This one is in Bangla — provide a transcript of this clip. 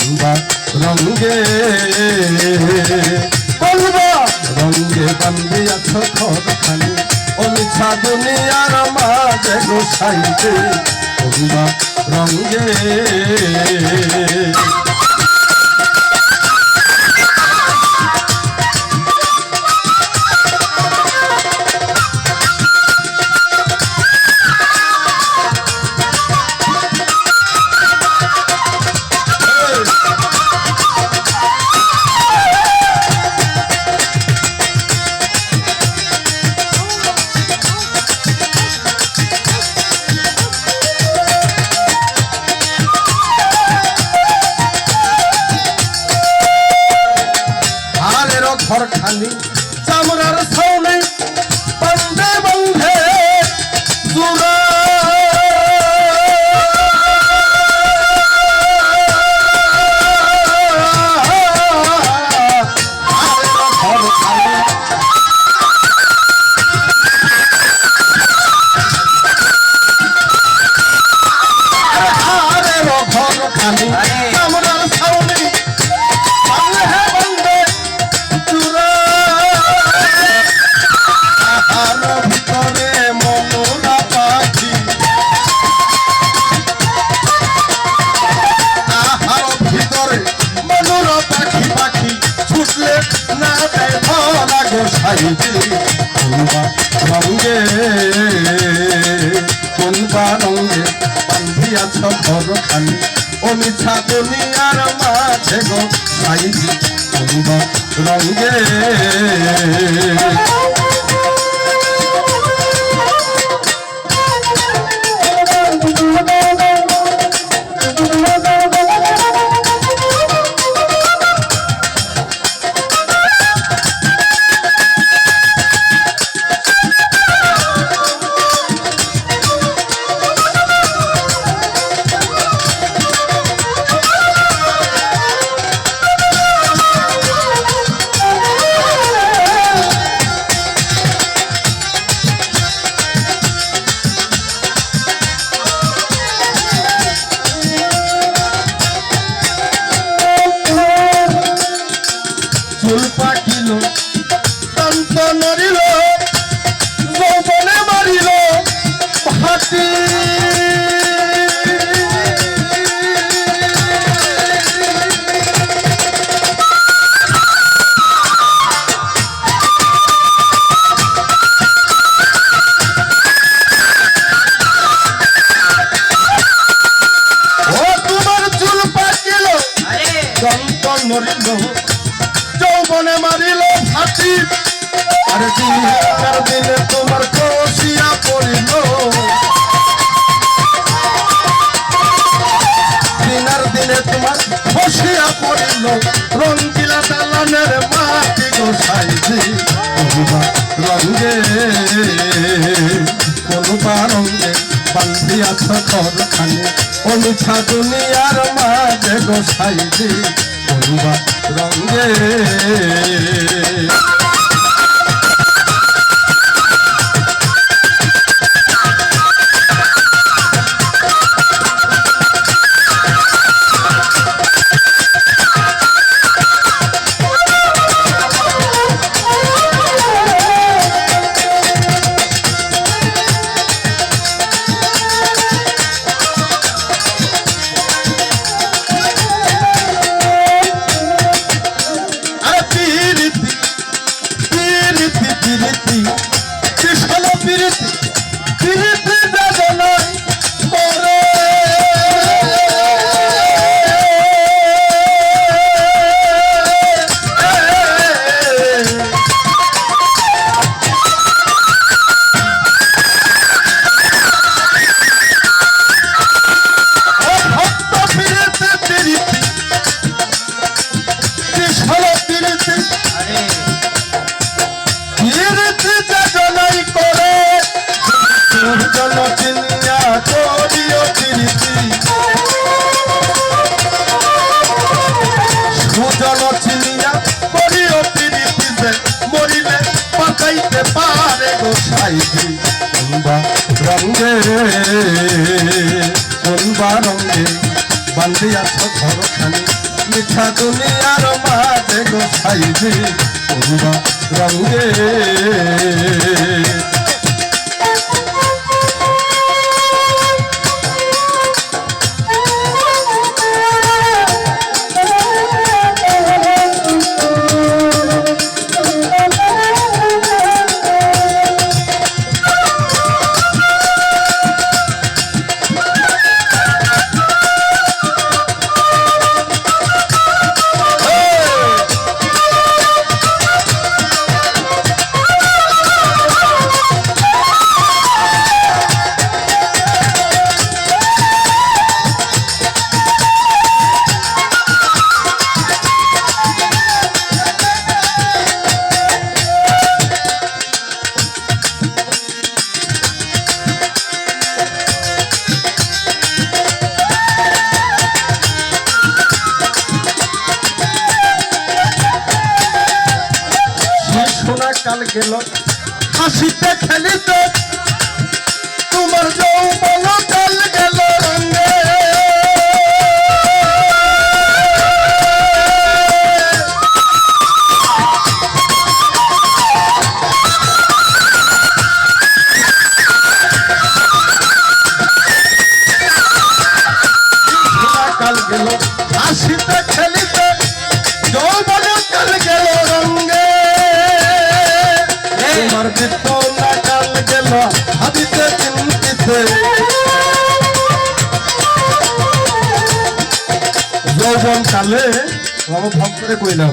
কোনবা রঙ্গে কোনবা রঙ্গে বান্ধিয়াছ ঘরখানি ও মিছা দুনিয়ার মাঝে গোসাইতে কোনবা রঙ্গে ঘরখানি চামড়ার ছাউনি বন্ধে বন্ধে জুড়া ঘরখানি চামড়ার ছাউনি রঙ্গে কোনবা রঙ্গে বান্ধিয়াছ ঘরখানি ও মিছা দুনিয়ার মাঝে গো সাইজি কোনবা রঙ্গে চুল পাকিল তন্ত নড়িল যৌবনে মারিল হাতি ও তোমার চুল পাকিল তন্ত নড়িল যৌবনে মারিল ফাঁসি আর দিনের দিনে তোমার কষিয়া পড়িল দিনের দিনে তোমার খসিয়া পড়িল রঙ্গিলা দালানের মাটি গোসাইছি কোনবা রঙ্গে কোনবা রঙ্গে বান্ধিয়াছ ঘরখানি ও মিছা দুনিয়ার মাঝে গোসাইছি কোনবা রঙ্গে রঙ্গে কোনবা রঙ্গে বান্ধিয়াছ ঘরখানি মিঠা দুনিয়ার মাঝে গোসাইজি করবা রঙে কাল গেল হাসিতে খেলিতে তোমার যৌবন কাল গেল রঙে কাল গেল হাসিতে খেলিতে যৌবন কাল গেল রঙে তোমার বিতনা কাল গেল ভাবিতে চিন্তিতে যৌবন কালে ভক্তরে কইলা